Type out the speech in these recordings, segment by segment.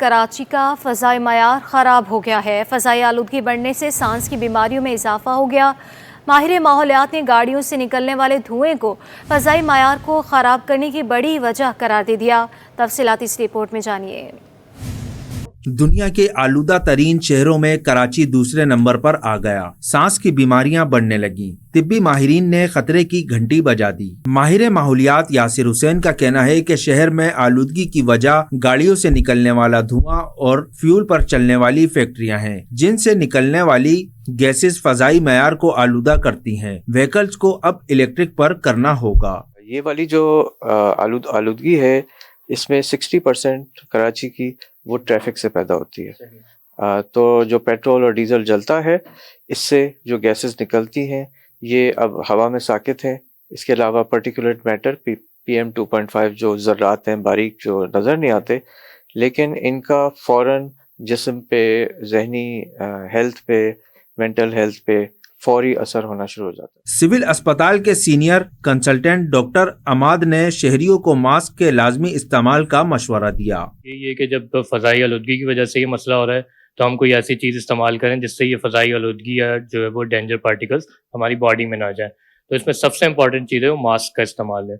کراچی کا فضائی معیار خراب ہو گیا ہے۔ فضائی آلودگی بڑھنے سے سانس کی بیماریوں میں اضافہ ہو گیا۔ ماہر ماحولیات نے گاڑیوں سے نکلنے والے دھوئیں کو فضائی معیار کو خراب کرنے کی بڑی وجہ قرار دے دیا۔ تفصیلات اس رپورٹ میں جانیے۔ دنیا کے آلودہ ترین شہروں میں کراچی دوسرے نمبر پر آ گیا۔ سانس کی بیماریاں بڑھنے لگیں۔ طبی ماہرین نے خطرے کی گھنٹی بجا دی۔ ماہر ماحولیات یاسر حسین کا کہنا ہے کہ شہر میں آلودگی کی وجہ گاڑیوں سے نکلنے والا دھواں اور فیول پر چلنے والی فیکٹریاں ہیں، جن سے نکلنے والی گیسز فضائی معیار کو آلودہ کرتی ہیں۔ وہیکلز کو اب الیکٹرک پر کرنا ہوگا۔ یہ والی جو آلودگی ہے، اس میں 60% کراچی کی وہ ٹریفک سے پیدا ہوتی ہے۔ تو جو پیٹرول اور ڈیزل جلتا ہے، اس سے جو گیسز نکلتی ہیں یہ اب ہوا میں ساکت ہیں۔ اس کے علاوہ پرٹیکولٹ میٹر PM 2.5 جو ذرات ہیں باریک جو نظر نہیں آتے، لیکن ان کا فوراً جسم پہ، ذہنی ہیلتھ پہ، مینٹل ہیلتھ پہ فوری اثر ہونا شروع ہو جاتا ہے۔ سول اسپتال کے سینئر کنسلٹنٹ ڈاکٹر اماد نے شہریوں کو ماسک کے لازمی استعمال کا مشورہ دیا۔ یہ کہ جب فضائی آلودگی کی وجہ سے یہ مسئلہ ہو رہا ہے تو ہم کوئی ایسی چیز استعمال کریں جس سے یہ فضائی آلودگی یا جو ہے وہ ڈینجر پارٹیکلز ہماری باڈی میں نہ جائیں۔ تو اس میں سب سے امپورٹنٹ چیز ہے وہ ماسک کا استعمال ہے۔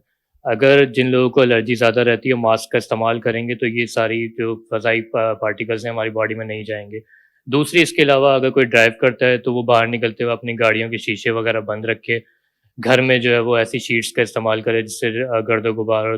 اگر جن لوگوں کو الرجی زیادہ رہتی ہے ماسک کا استعمال کریں گے تو یہ ساری جو فضائی پارٹیکلز ہیں ہماری باڈی میں نہیں جائیں گے۔ دوسری، اس کے علاوہ اگر کوئی ڈرائیو کرتا ہے تو وہ باہر نکلتے ہوئے اپنی گاڑیوں کے شیشے وغیرہ بند رکھے۔ گھر میں جو ہے وہ ایسی شیٹس کا استعمال کرے جس سے گرد و غبار اور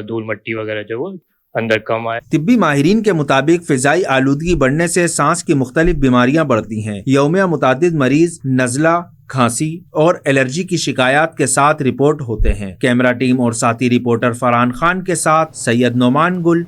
دھول مٹی وغیرہ جو وہ اندر کم آئے۔ طبی ماہرین کے مطابق فضائی آلودگی بڑھنے سے سانس کی مختلف بیماریاں بڑھتی ہیں۔ یومیہ متعدد مریض نزلہ، کھانسی اور الرجی کی شکایات کے ساتھ رپورٹ ہوتے ہیں۔ کیمرہ ٹیم اور ساتھی رپورٹر فرحان خان کے ساتھ سید نعمان گل،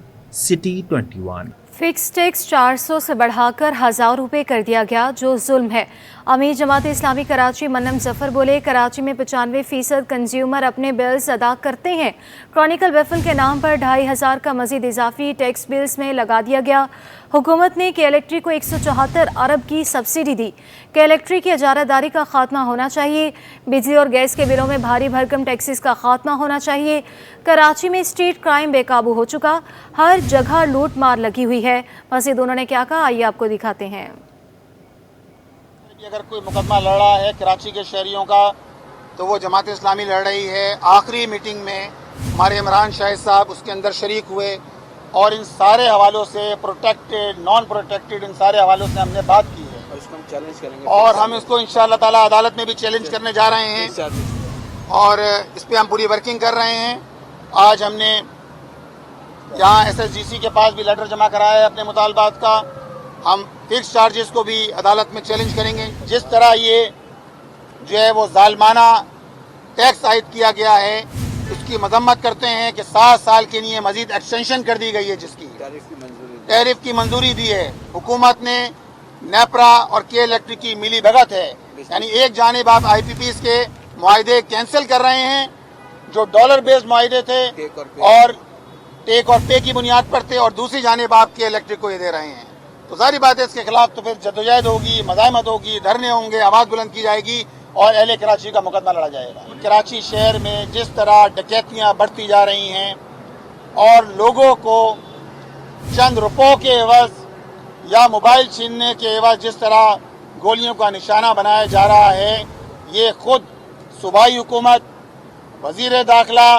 سٹی 21۔ فکس ٹیکس 400 سے بڑھا کر 1000 روپے کر دیا گیا، جو ظلم ہے۔ امیر جماعت اسلامی کراچی منم ظفر بولے، کراچی میں 95% کنزیومر اپنے بلز ادا کرتے ہیں۔ کرونیکل ویفل کے نام پر 2500 کا مزید اضافی ٹیکس بلز میں لگا دیا گیا۔ حکومت نے کے الیکٹرک کو 174 ارب کی سبسڈی دی۔ کے الیکٹرک کی اجارہ داری کا خاتمہ ہونا چاہیے۔ بجلی اور گیس کے بلوں میں بھاری بھرکم ٹیکسز کا خاتمہ ہونا چاہیے۔ کراچی میں اسٹریٹ کرائم بے قابو ہو چکا، ہر جگہ لوٹ مار لگی ہوئی ہے۔ مزید انہوں نے کیا کہا، آئیے آپ کو دکھاتے ہیں۔ اگر کوئی مقدمہ لڑ رہا ہے کراچی کے شہریوں کا تو وہ جماعت اسلامی لڑ رہی ہے۔ آخری میٹنگ میں ہمارے عمران شاہد صاحب اس کے اندر شریک ہوئے اور ان سارے حوالوں سے، پروٹیکٹڈ، نان پروٹیکٹڈ، ان سارے حوالوں سے ہم نے بات کی ہے اور اس کو ہم چیلنج کریں گے، اور ہم اس کو انشاءاللہ تعالی عدالت میں بھی چیلنج کرنے جا رہے ہیں اور اس پہ ہم پوری ورکنگ کر رہے ہیں۔ آج ہم نے یہاں SSGC کے پاس بھی لیٹر جمع کرایا ہے اپنے مطالبات کا۔ ہم فکس چارجز کو بھی عدالت میں چیلنج کریں گے۔ جس طرح یہ جو ہے وہ ظالمانہ ٹیکس عائد کیا گیا ہے، اس کی مذمت کرتے ہیں کہ 7 سال کے لیے مزید ایکسٹینشن کر دی گئی ہے، جس کی ٹیرف کی منظوری دی ہے۔ حکومت نے نیپرا اور کے الیکٹرک کی ملی بھگت ہے، یعنی ایک جانب آپ IPPs کے معاہدے کینسل کر رہے ہیں جو ڈالر بیسڈ معاہدے تھے اور ٹیک اور پے کی بنیاد پر تھے، اور دوسری جانب آپ کے الیکٹرک کو یہ دے رہے ہیں۔ تو ظاہری بات ہے اس کے خلاف تو پھر جدوجہد ہوگی، مزاحمت ہوگی، دھرنے ہوں گے، آواز بلند کی جائے گی اور اہل کراچی کا مقدمہ لڑا جائے گا۔ کراچی شہر میں جس طرح ڈکیتیاں بڑھتی جا رہی ہیں اور لوگوں کو چند روپوں کے عوض یا موبائل چھیننے کے عوض جس طرح گولیوں کا نشانہ بنایا جا رہا ہے، یہ خود صوبائی حکومت، وزیر داخلہ،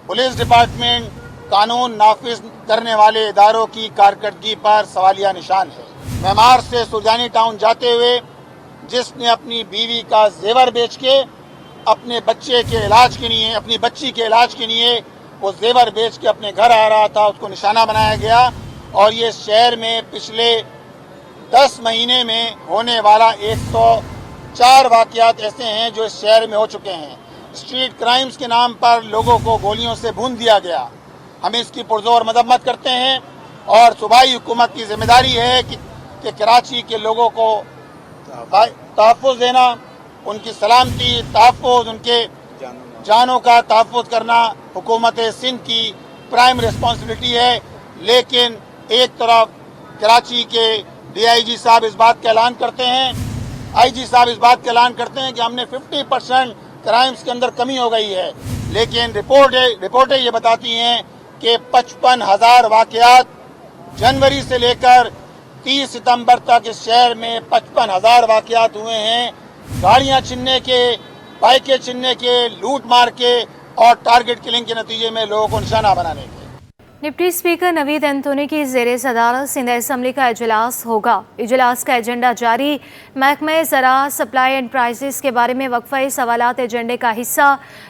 پولیس ڈپارٹمنٹ، قانون نافذ کرنے والے اداروں کی کارکردگی پر سوالیہ نشان ہے۔ معمار سے سرجانی ٹاؤن جاتے ہوئے جس نے اپنی بیوی کا زیور بیچ کے اپنے بچے کے علاج کے لیے، اپنی بچی کے علاج کے لیے وہ زیور بیچ کے اپنے گھر آ رہا تھا، اس کو نشانہ بنایا گیا۔ اور یہ شہر میں پچھلے 10 مہینے میں ہونے والا 104 واقعات ایسے ہیں جو اس شہر میں ہو چکے ہیں۔ اسٹریٹ کرائمز کے نام پر لوگوں کو گولیوں سے بھون دیا گیا۔ ہم اس کی پرزور مذمت کرتے ہیں اور صوبائی حکومت کی ذمہ داری ہے کہ کراچی کے لوگوں کو تحفظ دینا، ان کی سلامتی، تحفظ، ان کے جانوں کا تحفظ کرنا حکومت سندھ کی پرائم ریسپانسبلٹی ہے۔ لیکن ایک طرف کراچی کے DIG صاحب اس بات کا اعلان کرتے ہیں، IG صاحب اس بات کا اعلان کرتے ہیں کہ ہم نے 50% کرائمز کے اندر کمی ہو گئی ہے، لیکن رپورٹیں یہ بتاتی ہیں کہ 55,000 واقعات जनवरी से लेकर 30 सितंबर तक इस शहर में 55,000 वाकयात हुए हैं। गाड़ियां छीनने के, बाइकें छीनने के, लूट मार के और टारगेट किलिंग के नतीजे में लोगों को निशाना बनाने के। डिप्टी स्पीकर नवीद एंथोनी की ज़ेरे सदारत सिंध असम्बली का इजलास होगा। इजलास का एजेंडा जारी। महकमे ज़राअत सप्लाई एंड प्राइसेस के बारे में वक्फा सवालात एजेंडे का हिस्सा।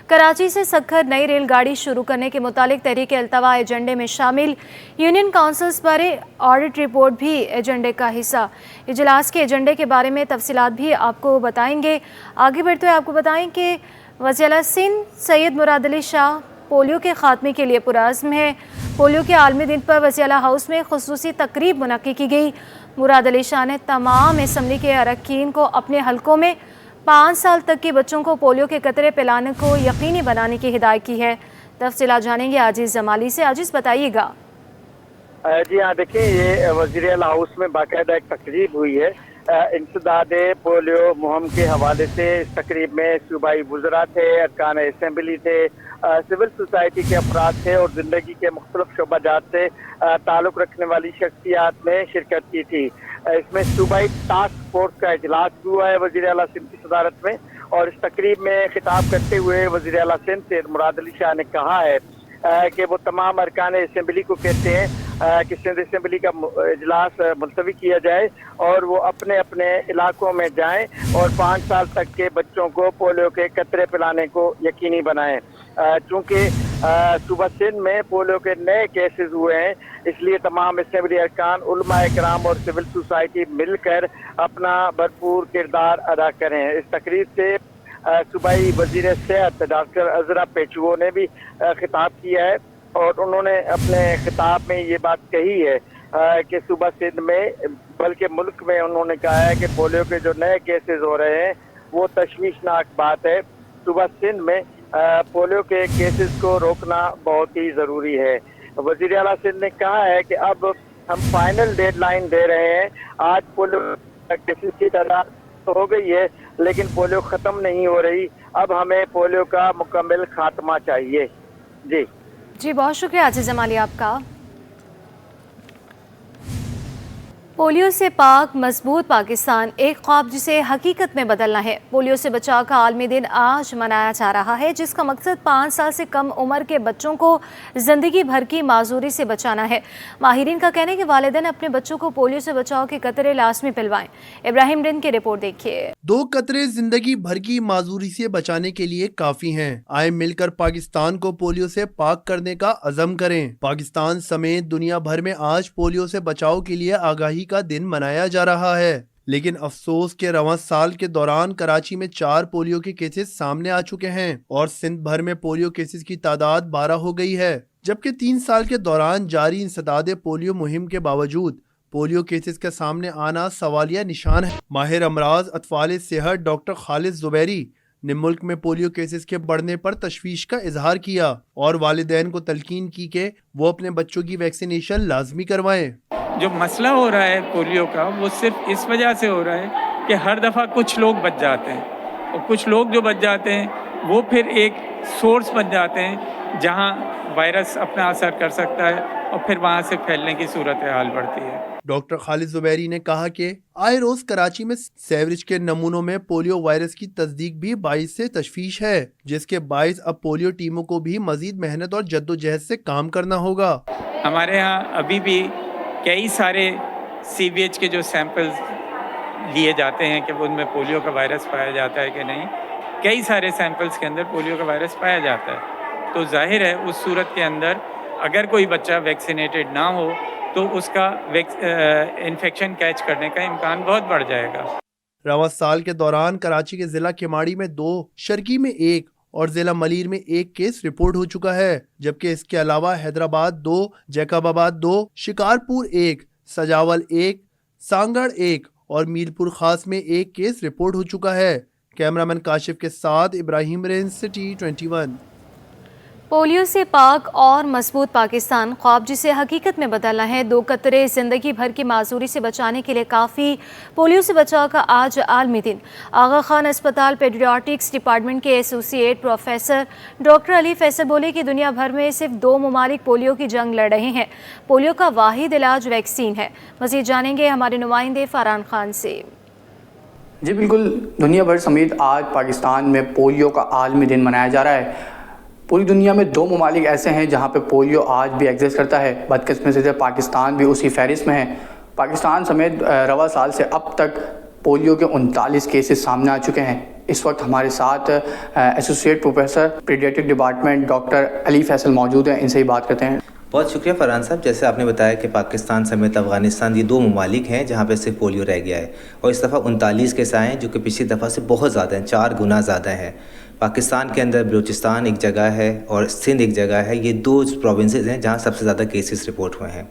कराची से सक्खर नई रेलगाड़ी शुरू करने के मुतालिक तहरीक अल्तवा एजेंडे में शामिल। यूनियन काउंसिल्स पर ऑडिट रिपोर्ट भी एजेंडे का हिस्सा। इजलास के एजेंडे के बारे में तफसीलात भी आपको बताएंगे। आगे बढ़ते हुए आपको बताएं कि वज़ीर सिंध सैयद मुराद अली शाह पोलियो के खात्मे के लिए पुरअज़्म है। पोलियो के आलमी दिन पर वज़ीर हाउस में खुसूसी तकरीब मुनक्किद की गई। मुराद अली शाह ने तमाम असम्बली के अरकान को अपने हलकों में 5 साल तक के बच्चों को पोलियो के कतरे पिलाने को यकीनी बनाने की हिदायत की है। तफसीलात जानेंगे आजिज़ जमाली से। आजिज़ बताइएगा। जी हाँ, देखिए ये वज़ीर हाउस में बाकायदा एक तकरीब हुई है इंसदाद पोलियो मुहिम के हवाले से। इस तकरीब में सूबाई वुज़रा थे, अरकान असम्बली थे, सिविल सोसाइटी के अफराद थे और ज़िंदगी के मुख्तलिफ शोबाजात से ताल्लुक़ रखने वाली शख्सियात ने शिरकत की थी। इसमें सूबाई टास्क फोर्स का इजलास भी हुआ है वज़ीर आला सिंध की सदारत में। और इस तकरीब में खिताब करते हुए वज़ीर आला सिंध सैयद मुराद अली शाह ने कहा है कि वो तमाम अरकान असम्बली को कहते हैं कि सिंध असम्बली का इजलास मुलतवी किया जाए और वो अपने अपने इलाकों में जाएं और 5 साल तक के बच्चों को पोलियो के कतरे पिलाने को यकीनी बनाएं। चूँकि सूबा सिंध में पोलियो के नए केसेस हुए हैं, इसलिए तमाम असम्बली अरकान, उलमा इकराम और सिविल सोसाइटी मिलकर अपना भरपूर किरदार अदा करें। इस तकरीब से सूबाई वज़ीर सेहत डॉक्टर अज़रा पेचुओ ने भी खिताब किया है और उन्होंने अपने खिताब में ये बात कही है कि सूबा सिंध में बल्कि मुल्क में उन्होंने कहा है कि पोलियो के जो नए केसेस हो रहे हैं वो तशवीशनाक बात है। सूबा सिंध में पोलियो के केसेस को रोकना बहुत ही ज़रूरी है। वज़ीर आला सिंध ने कहा है कि अब हम फाइनल डेडलाइन दे रहे हैं। आज पोलियो केसेस की तादाद तो हो गई है लेकिन पोलियो ख़त्म नहीं हो रही। अब हमें पोलियो का मुकम्मल खात्मा चाहिए। जी बहुत शुक्रिया आजिज़ जमाली आपका। पोलियो से पाक मजबूत पाकिस्तान, एक ख्वाब जिसे हकीकत में बदलना है। पोलियो से बचाव का आलमी दिन आज मनाया जा रहा है, जिसका मकसद 5 साल से कम उम्र के बच्चों को ज़िंदगी भर की माजूरी से बचाना है। माहिरीन का कहना है कि वालिदैन अपने बच्चों को पोलियो से बचाव के कतरे लाजमी पिलवाएं। इब्राहिम रिन की रिपोर्ट देखिए। 2 कतरे जिंदगी भर की माजूरी से बचाने के लिए काफी हैं। आए मिलकर पाकिस्तान को पोलियो से पाक करने का अज़म करें। पाकिस्तान समेत दुनिया भर में आज पोलियो से बचाव के लिए आगाही का दिन मनाया जा रहा है, लेकिन अफसोस के रवां साल के दौरान कराची में 4 पोलियो के केसेस सामने आ चुके हैं और सिंध भर में पोलियो केसेस की तादाद 12 हो गई है। जबकि 3 साल के दौरान जारी इंसदाद पोलियो मुहिम के बावजूद पोलियो केसेस के सामने आना सवालिया निशान है। माहिर अमराज अतफाल सेहत डॉक्टर खालिद जुबैरी ने मुल्क में पोलियो केसेस के बढ़ने पर तशवीश का इजहार किया और वालिदैन को तलकीन की कि वो अपने बच्चों की वैक्सीनेशन लाजमी करवाएं। जो मसला हो रहा है पोलियो का वो सिर्फ इस वजह से हो रहा है कि हर दफ़ा कुछ लोग बच जाते हैं और कुछ लोग जो बच जाते हैं वो फिर एक सोर्स बन जाते हैं जहां वायरस अपना असर कर सकता है और फिर वहां से फैलने की सूरत हाल बढ़ती है। डॉक्टर खालिद जुबैरी ने कहा कि आए रोज कराची में सेवरेज के नमूनों में पोलियो वायरस की तस्दीक भी बाइस से तशवीश है, जिसके बाइस अब पोलियो टीमों को भी मजीद मेहनत और जद्दोजहद से काम करना होगा। हमारे यहाँ अभी भी कई सारे सीवेज के जो सैंपल्स लिए जाते हैं कि उनमें पोलियो का वायरस पाया जाता है कि नहीं, कई सारे सैंपल्स के अंदर पोलियो का वायरस पाया जाता है। तो जाहिर है उस सूरत के अंदर अगर कोई बच्चा वैक्सीनेटेड ना हो तो उसका इन्फेक्शन कैच करने का इम्कान बहुत बढ़ जाएगा। रवां साल के दौरान कराची के जिला केमाड़ी में 2, शर्की में 1 और जिला मलीर में 1 केस रिपोर्ट हो चुका है, जबकि इसके अलावा हैदराबाद 2, जैकबाबाद 2, शिकारपुर 1, सजावल 1, सांगड़ 1 और मीरपुर खास में 1 केस रिपोर्ट हो चुका है। कैमरामैन काशिफ के साथ इब्राहिम रेंज, सिटी 21। पोलियो से पाक और मजबूत पाकिस्तान ख्वाब जिसे हकीकत में बदलना है। 2 कतरे जिंदगी भर की माजूरी से बचाने के लिए काफ़ी। पोलियो से बचाव का आज आलमी दिन। आगा खान अस्पताल पेडियाट्रिक्स डिपार्टमेंट के associate professor doctor Ali Faisal बोले कि दुनिया भर में सिर्फ 2 ममालिक पोलियो की जंग लड़ रहे हैं। पोलियो का वाहिद इलाज वैक्सीन है। मज़ीद जानेंगे हमारे नुमाइंदे फरहान खान से। जी बिल्कुल, दुनिया भर समेत आज पाकिस्तान में पोलियो का आलमी दिन मनाया जा रहा है। पूरी दुनिया में 2 ममालिक ऐसे हैं जहां पे पोलियो आज भी एग्जिस्ट करता है। बदकिस्मती से पाकिस्तान भी उसी फहरिस्त में है। पाकिस्तान समेत रवा साल से अब तक पोलियो के 39 केसेस सामने आ चुके हैं। इस वक्त हमारे साथ associate professor paediatric department doctor Ali Faisal मौजूद हैं। इनसे ही बात करते हैं। बहुत शुक्रिया फरहान साहब। जैसे आपने बताया कि पाकिस्तान समेत अफ़गानिस्तान ये 2 ममालिक हैं जहाँ पे सिर्फ पोलियो रह गया है, और इस दफ़ा 39 केस आए हैं जो कि पिछली दफ़ा से बहुत ज़्यादा हैं, 4 गुना ज़्यादा है। पाकिस्तान के अंदर बलूचिस्तान एक जगह है और सिंध एक जगह है। ये 2 प्रोविंसेस हैं जहाँ सबसे ज़्यादा केसेस रिपोर्ट हुए हैं।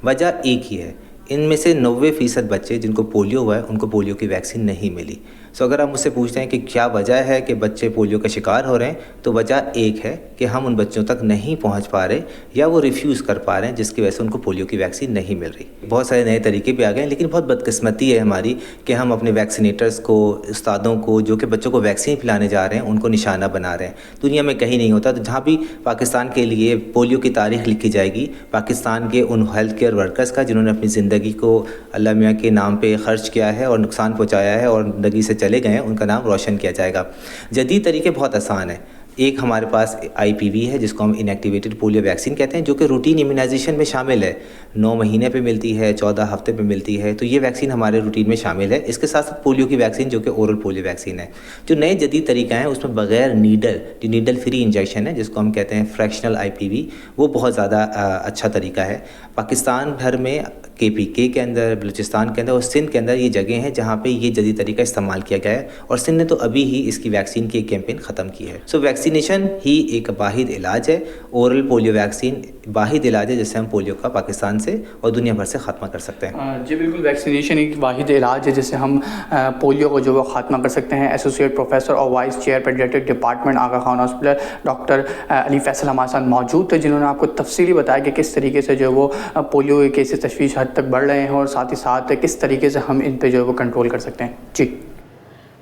वजह एक ही है, इनमें से 90% बच्चे जिनको पोलियो हुआ है उनको पोलियो की वैक्सीन नहीं मिली। सो अगर आप मुझसे पूछते हैं कि क्या वजह है कि बच्चे पोलियो का शिकार हो रहे हैं, तो वजह एक है कि हम उन बच्चों तक नहीं पहुंच पा रहे या वो रिफ्यूज़ कर पा रहे हैं, जिसकी वजह से उनको पोलियो की वैक्सीन नहीं मिल रही। बहुत सारे नए तरीके भी आ गए हैं, लेकिन बहुत बदकिस्मती है हमारी कि हम अपने वैक्सीनेटर्स को, उस्तादों को जो कि बच्चों को वैक्सीन पिलाने जा रहे हैं, उनको निशाना बना रहे हैं। दुनिया में कहीं नहीं होता। तो जहाँ भी पाकिस्तान के लिए पोलियो की तारीख लिखी जाएगी, पाकिस्तान के उन हेल्थ केयर वर्कर्स का जिन्होंने अपनी ज़िंदगी को अल्लाह मियाँ के नाम पे ख़र्च किया है और नुकसान पहुँचाया है और ज़िंदगी से चले गए हैं, उनका नाम रोशन किया जाएगा। जदीद तरीके बहुत आसान है। एक हमारे पास IPV है जिसको हम इनएक्टिवेटेड पोलियो वैक्सीन कहते हैं, जो कि रूटीन इम्यूनाइजेशन में शामिल है। 9 महीने पे मिलती है, 14 हफ्ते पे मिलती है। तो ये वैक्सीन हमारे रूटीन में शामिल है। इसके साथ साथ पोलियो की वैक्सीन जो कि ओरल पोलियो वैक्सीन है। जो नए जदीद तरीका है उसमें बगैर नीडल फ्री इंजेक्शन है जिसको हम कहते हैं फ्रैक्शनल IPV, वो बहुत ज़्यादा अच्छा तरीका है। पाकिस्तान भर में KPK के अंदर, बलूचिस्तान के अंदर और सिंध के अंदर ये जगह हैं जहाँ पे ये जदीद तरीका इस्तेमाल किया गया है, और सिंध ने तो अभी ही इसकी वैक्सीन की एक कैंपेन ख़त्म की है। सो वैक्सीनेशन ही एक वाहिद इलाज है। ओरल पोलियो वैक्सीन वाहिद इलाज है जिससे हम पोलियो का पाकिस्तान से और दुनिया भर से ख़ात्मा कर सकते हैं। जी बिल्कुल, वैक्सीनेशन एक वाहिद इलाज है जिससे हम पोलियो को जो वो ख़ात्मा कर सकते हैं। एसोसिएट प्रोफेसर और वाइस चेयर पेडियाट्रिक डिपार्टमेंट आगा खान हॉस्पिटल डॉक्टर अली फैसल हमारे साथ मौजूद थे, जिन्होंने आपको तफसीली बताया कि किस तरीके से जो वो पोलियो के केसेस तशवीश हद तक बढ़ रहे हैं और साथ ही साथ किस तरीके से हम इन पे जो है वो कंट्रोल कर सकते हैं। जी,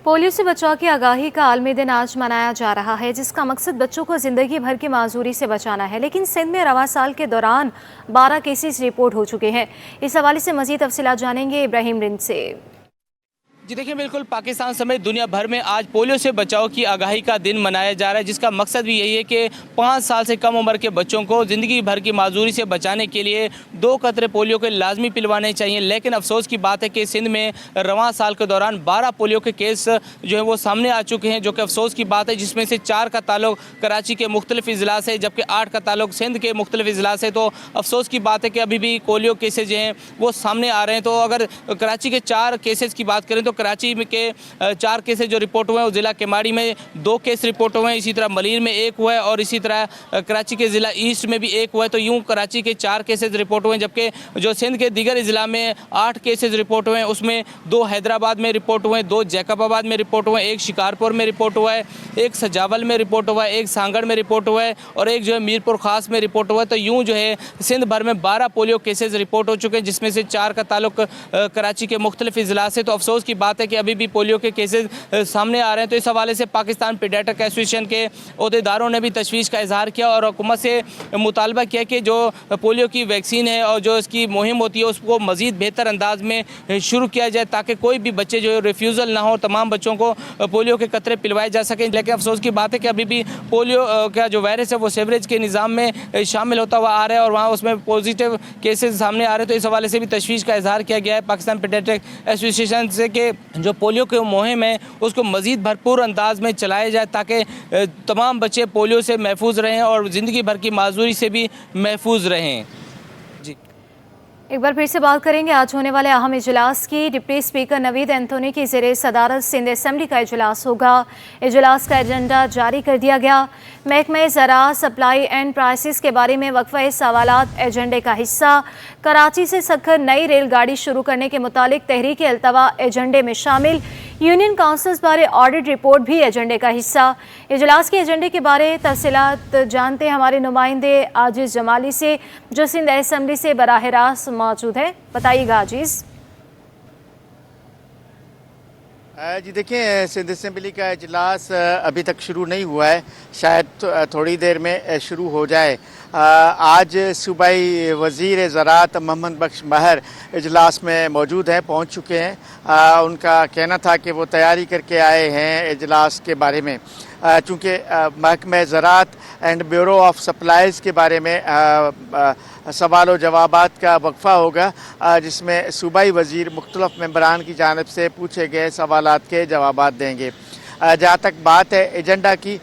पोलियो से बचाव की आगाही का आलमी दिन आज मनाया जा रहा है, जिसका मकसद बच्चों को ज़िंदगी भर की माजूरी से बचाना है। लेकिन सिंध में रवा साल के दौरान 12 केसेस रिपोर्ट हो चुके हैं। इस हवाले से मज़ीद तफसीलात जानेंगे इब्राहिम रिंद से। जी देखिए, बिल्कुल पाकिस्तान समेत दुनिया भर में आज पोलियो से बचाव की आगाही का दिन मनाया जा रहा है, जिसका मकसद भी यही है कि 5 साल से कम उम्र के बच्चों को ज़िंदगी भर की माजूरी से बचाने के लिए 2 कतरे पोलियो के लाजमी पिलवाने चाहिए। लेकिन अफसोस की बात है कि सिंध में रवां साल के दौरान 12 पोलियो के केस जो है वो सामने आ चुके हैं, जो कि अफसोस की बात है, जिसमें से 4 का ताल्लुक कराची के मुख्तलिफ अजला से, जबकि 8 का ताल्लुक सिंध के मुख्तलिफ अजला से। तो अफसोस की बात है कि अभी भी पोलियो केसेज जो हैं वो सामने आ रहे हैं। तो अगर कराची के 4 केसेज की बात करें तो कराची में के 4 केसेज जो रिपोर्ट हुए हैं, ज़िला केमाड़ी में 2 केस रिपोर्ट हुए हैं, इसी तरह मलीर में 1 हुआ है और इसी तरह कराची के ज़िला ईस्ट में भी 1 हुआ है। तो यूँ कराची के 4 केसेज रिपोर्ट हुए हैं, जबकि जो सिंध के दीगर ज़िला में 8 केसेज रिपोर्ट हुए हैं, उसमें 2 हैदराबाद में रिपोर्ट हुए हैं, 2 जैकबाबाद में रिपोर्ट हुए हैं, 1 शिकारपुर में रिपोर्ट हुआ है, 1 सजावल में रिपोर्ट हुआ है, 1 सांगड़ में रिपोर्ट हुआ है और 1 जो है मीरपुर ख़ास में रिपोर्ट हुआ है। तो यूँ जो है सिंध भर में 12 पोलियो केसेज रिपोर्ट हो चुके हैं, जिसमें से 4 का ताल्लुक कराची के मुख्तलिफ अजला से। तो अफसोस की बात है कि अभी भी पोलियो के केसेज सामने आ रहे हैं। तो इस हवाले से पाकिस्तान पीडियाट्रिक एसोसिएशन के अहदेदारों ने भी तशवीश का इजहार किया और हुकूमत से मुतालबा किया कि जो पोलियो की वैक्सीन है और जो इसकी मुहिम होती है उसको मज़ीद बेहतर अंदाज में शुरू किया जाए, ताकि कोई भी बच्चे जो रिफ्यूज़ल ना हो, तमाम बच्चों को पोलियो के कतरे पिलवाए जा सकें। लेकिन अफसोस की बात है कि अभी भी पोलियो का जो वायरस है वो सीवरेज के निज़ाम में शामिल होता हुआ आ रहा है और वहाँ उसमें पॉजिटिव केसेस सामने आ रहे हैं। तो इस हवाले से भी तशवीश का इजहार किया गया है पाकिस्तान पीडियाट्रिक एसोसिएशन से कि जो पोलियो के मुहिम है उसको मज़ीद भरपूर अंदाज में चलाया जाए, ताकि तमाम बच्चे पोलियो से महफूज रहें और ज़िंदगी भर की माजूरी से भी महफूज रहें। जी, एक बार फिर से बात करेंगे आज होने वाले अहम इजलास की। डिप्टी स्पीकर नवीद एंथोनी की ज़ेरे सदारत सिंध असम्बली का इजलास होगा। इजलास का एजेंडा जारी कर दिया गया। महकमे ज़राअत सप्लाई एंड प्राइसेस के बारे में वक्फ़े सवालात एजेंडे का हिस्सा। कराची से सक्खर नई रेलगाड़ी शुरू करने के मुतालिक तहरीक अल्तवा एजेंडे में शामिल। यूनियन काउंसिल्स बारे ऑडिट रिपोर्ट भी एजेंडे का हिस्सा। इजलास के एजेंडे के बारे तफसीलात जानते हमारे नुमाइंदे आजिज़ जमाली से, जो सिंध असम्बली से बराह रास्त मौजूद है। बताइएगा आजिज़। जी देखिए, सिंध असम्बली का इजलास अभी तक शुरू नहीं हुआ है, शायद थोड़ी देर में शुरू हो जाए। आज सूबाई वज़ीर ज़राअत मोहम्मद बख्श महर इजलास में मौजूद हैं, पहुंच चुके हैं। उनका कहना था कि वो तैयारी करके आए हैं इजलास के बारे में, चूँकि महकमा ज़राअत एंड ब्यूरो ऑफ सप्लाईज़ के बारे में सवाल व जवाबात का वक्फा होगा, जिसमें सूबाई वज़ीर मुख्तलिफ़ मेंबरान की जानिब से पूछे गए सवालात के जवाबात देंगे। जहाँ तक बात है एजेंडा की,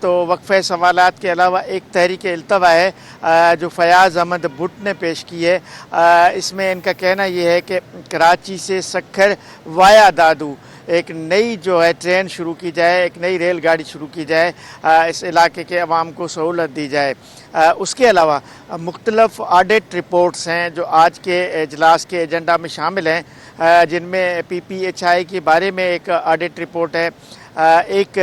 तो वक्फ़े सवालात के अलावा एक तहरीक इल्तवा है जो फयाज़ अहमद भुट्ट ने पेश की है। इसमें इनका कहना ये है कि कराची से सक्खर वाया दादू एक नई जो है ट्रेन शुरू की जाए, एक नई रेल गाड़ी शुरू की जाए, इस इलाके के अवाम को सहूलत दी जाए। उसके अलावा मुख्तलिफ़ ऑडिट रिपोर्ट्स हैं जो आज के इजलास के एजेंडा में शामिल हैं, जिनमें PPHI के बारे में एक ऑडिट रिपोर्ट है, एक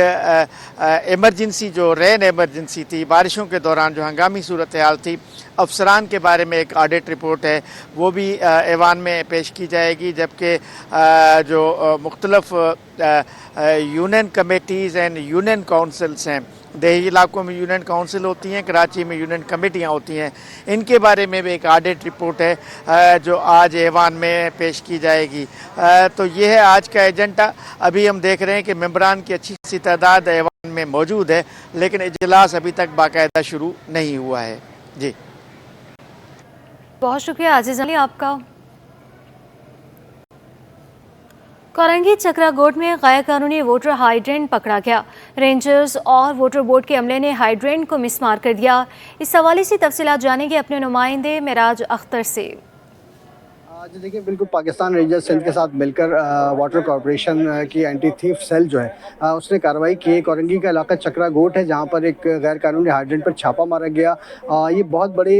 एमरजेंसी जो रेन एमरजेंसी थी, बारिशों के दौरान जो हंगामी सूरत हाल थी, अफसरान के बारे में एक ऑडिट रिपोर्ट है, वो भी ऐवान में पेश की जाएगी। जबकि जो मुख्तलिफ़ union committees and union councils हैं, देही इलाकों में यूनियन काउंसिल होती हैं, कराची में यूनियन कमेटियाँ होती हैं, इनके बारे में भी एक ऑडिट रिपोर्ट है जो आज ऐवान में पेश की जाएगी। तो ये है आज का एजेंडा। अभी हम देख रहे हैं कि मेंबरान की अच्छी सी तादाद ऐवान में मौजूद है, लेकिन इजलास अभी तक बाकायदा शुरू नहीं हुआ है। जी बहुत शुक्रिया आजिज़ अली आपका। कोरंगी चक्रागोट में गैर कानूनी वोटर हाइड्रेंट पकड़ा गया। रेंजर्स और वोटर बोर्ड के अमले ने हाइड्रेंट को मिसमार कर दिया। इस हवाले से तफसीलात जानेंगे अपने नुमाइंदे मेराज अख्तर से। जी देखिए, बिल्कुल पाकिस्तान रेंजर्स सिंध के साथ मिलकर वाटर कॉरपोरेशन की एंटी थीफ सेल जो है उसने कार्रवाई की। कोरंगी का इलाका चक्रागोट है, जहां पर एक गैर कानूनी हाइड्रेंट पर छापा मारा गया। ये बहुत बड़े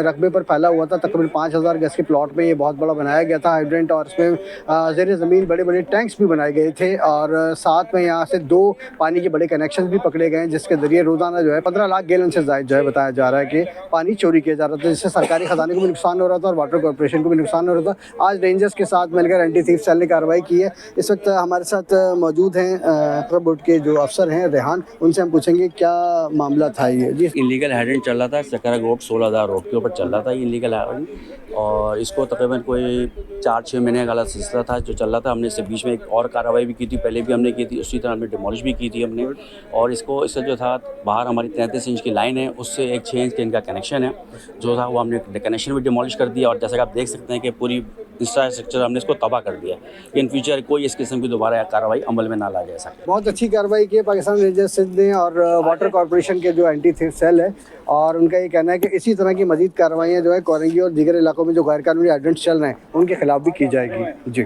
रकबे पर फैला हुआ था, तकरीबन 5000 गज के प्लॉट में ये बहुत बड़ा बनाया गया था हाइड्रेंट, और इसमें ज़ेर ज़मीन बड़े बड़े टैंक्स भी बनाए गए थे, और साथ में यहाँ से 2 पानी के बड़े कनेक्शन भी पकड़े गए, जिसके ज़रिए रोज़ाना जो है 15 लाख गैलन से ज़ायद जो है बताया जा रहा है कि पानी चोरी किया जा रहा था, जिससे सरकारी ख़जाने को भी नुकसान हो रहा था और वाटर कॉरपोरेशन को भी नुकसान हो रहा था। आज रेंजर्स के साथ मिलकर एंटी थीफ सेल ने कार्रवाई की है। इस वक्त हमारे साथ मौजूद हैं बोर्ड के जो अफसर हैं रेहान, उनसे हम पूछेंगे क्या मामला था ये। जी, इलीगल हाइड्रेंट चल रहा था चक्रागोट 16,000 रोड के ऊपर चल रहा था ये इलीगल हाइड्रेंट, और इसको तकरीबन कोई 4-6 महीने का सिलसिला था जो चल रहा था। हमने इससे बीच में एक और कार्रवाई भी की थी, पहले भी हमने की थी, उसी तरह हमने डिमोलिश भी की थी हमने। और इसको इससे जो था बाहर हमारी 33 इंच की लाइन है, उससे एक 6 इंच का इनका कनेक्शन है जो था, वो हमने कनेक्शन भी डिमोलिश कर दिया। और जैसा कि आप देख सकते हैं कि पूरी इंफ्रास्ट्रक्चर हमने इसको तबाह कर दिया। इन फ्यूचर कोई इस किस्म की दोबारा कार्रवाई अमल में ना ला जा सके। बहुत अच्छी कार्रवाई की है पाकिस्तान रेंजर्स सिंध ने और वाटर कॉरपोरेशन के जो एंटी थीफ सेल है, और उनका ये कहना है कि इसी तरह की मजीद कार्रवाइयाँ जो है कोरंगी और दीगर इलाकों में जो गैर कानूनी हाइड्रेंट चल रहे हैं उनके खिलाफ भी की जाएगी। जी,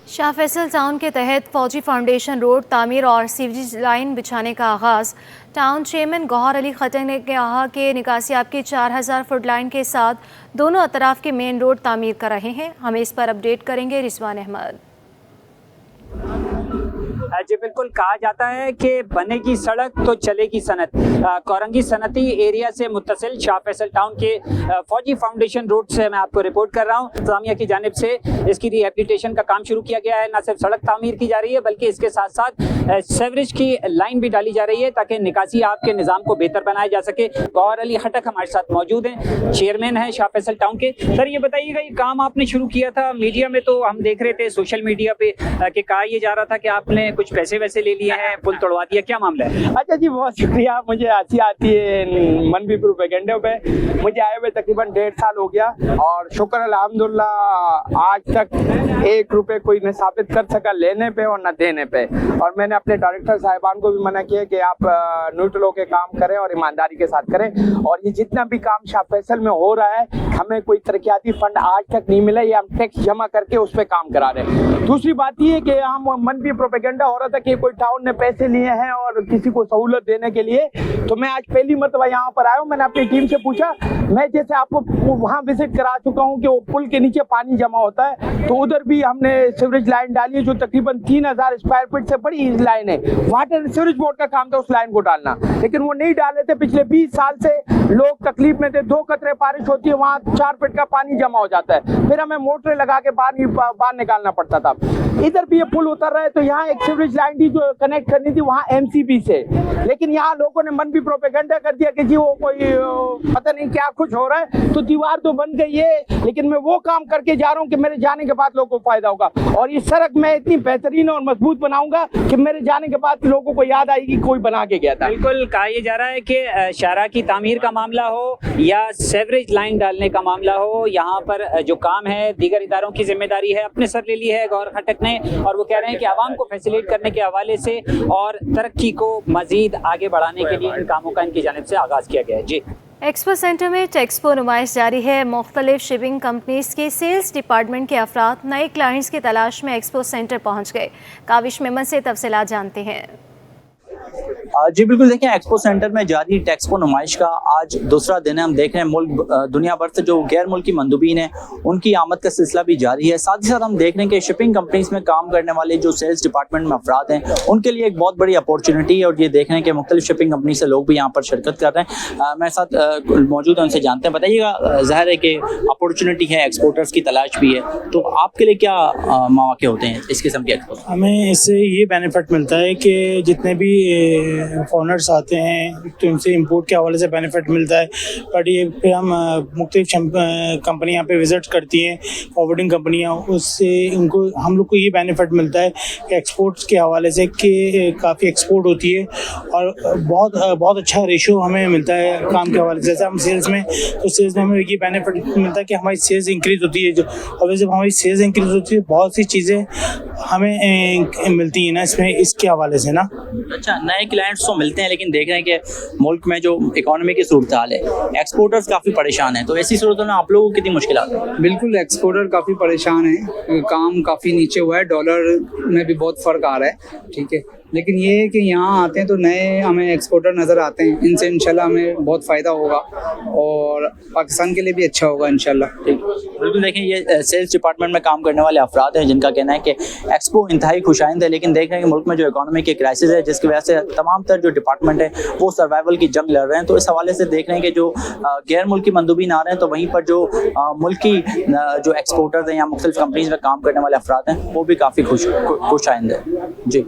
शाह फैसल टाउन के तहत फौजी फाउंडेशन रोड तामीर और सीवरेज लाइन बिछाने का आगाज़। टाउन चेयरमैन गौहर अली खट्टर ने कहा कि निकासियाब की 4000 फुट लाइन के साथ दोनों अतराफ के मेन रोड तामीर कर रहे हैं। हमें इस पर अपडेट करेंगे रिजवान अहमद। जी बिल्कुल, कहा जाता है कि बनेगी सड़क तो चलेगी सनत। कोरंगी सनती एरिया से मुत्तसिल शाह फैसल टाउन के फौजी फाउंडेशन रोड से मैं आपको रिपोर्ट कर रहा हूँ। इंतजामिया की जानिब से इसकी रिहेबिलिटेशन का काम शुरू किया गया है। न सिर्फ सड़क तामीर की जा रही है बल्कि इसके साथ साथ सेवरेज की लाइन भी डाली जा रही है ताकि निकासी आपके निज़ाम को बेहतर बनाया जा सके। गौहर अली खट्टर हमारे साथ मौजूद हैं, चेयरमैन हैं शाह फैसल टाउन के। सर ये बताइएगा, ये काम आपने शुरू किया था, मीडिया में तो हम देख रहे थे सोशल मीडिया पे कि कहा यह जा रहा था कि आपने कुछ पैसे वैसे ले लिए हैं, पुल तोड़वा दिया, क्या मामला है? अच्छा जी, बहुत शुक्रिया। मुझे हंसी आती है मनफी प्रोपेगेंडे पे। मुझे आए हुए तकरीबन 1.5 साल हो गया और शुक्र अल्हम्दुलिल्लाह आज तक 1 रुपए कोई न साबित कर सका लेने पे और न देने पे। और मैंने अपने डायरेक्टर साहिबान को भी मना किया कि आप न्यूट्रल होकर काम करें और ईमानदारी के साथ करें। और ये जितना भी काम शाह फैसल में हो रहा है, हमें कोई तरक्याती फंड आज तक नहीं मिला, ये हम टैक्स जमा करके उस पर काम करा रहे हैं। दूसरी बात ये है कि हम मनफी प्रोपेगेंडा हो रहा था कि कोई टाउन ने पैसे लिए हैं और किसी को सहूलत देने के लिए, तो मैं आज पहली मरतबा यहाँ पर आया हूँ। मैंने अपनी टीम से पूछा, मैं जैसे आपको वहाँ विजिट करा चुका हूँ कि वो पुल के नीचे पानी जमा होता है, तो उधर भी हमने सीवरेज लाइन डाली है जो तकरीबन 3000 स्क्वायर फीट से बड़ी लाइन है। वाटर सीवरेज बोर्ड का काम था उस लाइन को डालना, लेकिन वो नहीं डाले थे। पिछले 20 साल से लोग तकलीफ में थे। 2 कतरे बारिश होती है, वहाँ 4 फीट का पानी जमा हो जाता है, फिर हमें मोटरें लगा के बाहर निकालना पड़ता था। इधर भी ये पुल उतर रहा है, तो यहाँ एक सीवरेज लाइन थी जो कनेक्ट करनी थी वहाँ एमसीबी से, लेकिन यहाँ लोगों ने मन भी प्रोपेगेंडा कर दिया कि जी वो कोई पता नहीं क्या कुछ हो रहा है, तो दीवार तो बन गई है, लेकिन मैं वो काम करके जा रहा हूँ कि मेरे जाने के बाद लोगों को फायदा होगा। और ये सड़क मैं इतनी बेहतरीन और मजबूत बनाऊंगा कि मेरे जाने के बाद लोगों को याद आएगी कोई बना के गया था। बिल्कुल, कहा यह जा रहा है कि शाहराह की तामीर का मामला हो या सेवरेज लाइन डालने का मामला हो, यहाँ पर जो काम है दीगर इदारों की जिम्मेदारी है, अपने सर ले ली है गौर खटक ने, और वो कह रहे हैं कि आवाम को फैसिलिटेट करने के हवाले से और तरक्की को मजीद आगे बढ़ाने के लिए इन कामों का इनकी जानिब से आगाज़ किया गया है। जी, एक्सपो सेंटर में टेक्सपो नुमाइश जारी है। मुख्तलिफ शिपिंग कंपनीज के सेल्स डिपार्टमेंट के अफराद नए क्लाइंट्स की तलाश में एक्सपो सेंटर पहुंच गए। काविश मेमन से तफसीलात जानते हैं। जी बिल्कुल, देखें एक्सपो सेंटर में जारी टेक्सपो नुमाइश का आज दूसरा दिन है। हम देख रहे हैं मुल्क दुनिया भर से जो गैर मुल्की मंदूबीन हैं उनकी आमद का सिलसिला भी जारी है। साथ ही साथ हम देख रहे हैं कि शिपिंग कंपनीज में काम करने वाले जो सेल्स डिपार्टमेंट में अफराद हैं उनके लिए एक बहुत बड़ी अपॉर्चुनिटी है, और ये देख रहे हैं कि मुख्तलिफ शिपिंग कंपनी से लोग भी यहाँ पर शिरकत कर रहे हैं। मेरे साथ मौजूद हैं, उनसे जानते हैं। बताइएगा, ज़ाहिर है कि अपॉर्चुनिटी है, एक्सपोर्टर्स की तलाश भी है, तो आपके लिए क्या मौके होते हैं इस किस्म के एक्सपो? हमें इससे ये बेनिफिट मिलता है कि जितने भी फॉरेनर्स आते हैं तो उनसे इंपोर्ट के हवाले से बेनिफिट मिलता है। बट ये फिर हम मुख्तलिफ कंपनियाँ पे विज़िट करती हैं, फॉरवर्डिंग कंपनियाँ, उससे उनको हम लोग को ये बेनिफिट मिलता है कि एक्सपोर्ट्स के हवाले से कि काफ़ी एक्सपोर्ट होती है और बहुत अच्छा रेशो हमें मिलता है काम के हवाले से। जैसे हम सेल्स में, तो सेल्स में हमें ये बेनिफिट मिलता है कि हमारी सेल्स इंक्रीज़ होती है, और जब हमारी सेल्स इंक्रीज़ होती है बहुत सी चीज़ें हमें मिलती हैं ना इसमें, इसके हवाले से ना। अच्छा, नए क्लाइंट्स तो मिलते हैं, लेकिन देख रहे हैं कि मुल्क में जो इकोनॉमी की सूरत हाल है, एक्सपोर्टर्स काफ़ी परेशान हैं, तो ऐसी सूरत में आप लोगों को कितनी मुश्किलात है? बिल्कुल, एक्सपोर्टर काफ़ी परेशान है, काम काफ़ी नीचे हुआ है, डॉलर में भी बहुत फ़र्क आ रहा है। ठीक है, लेकिन ये है कि यहाँ आते हैं तो नए हमें एक्सपोर्टर नज़र आते हैं, इनसे इंशाल्लाह हमें बहुत फ़ायदा होगा और पाकिस्तान के लिए भी अच्छा होगा इंशाल्लाह। बिल्कुल, देखें ये सेल्स डिपार्टमेंट में काम करने वाले अफराद हैं जिनका कहना है कि एक्सपो इंतहाई खुशाइंद है, लेकिन देख रहे हैं कि मुल्क में जो इकोनॉमी की क्राइसिस है जिसकी वजह से तमाम तर जो डिपार्टमेंट है वो सर्वाइवल की जंग लड़ रहे हैं। तो इस हवाले से देख रहे हैं कि जो गैर मुल्की मंदूबीन आ रहे हैं, तो वहीं पर जो मुल्की जो एक्सपोर्टर्स हैं या मुख्तलिफ कंपनीज में काम करने वाले अफराद हैं वो भी काफ़ी खुशाइंद है। जी।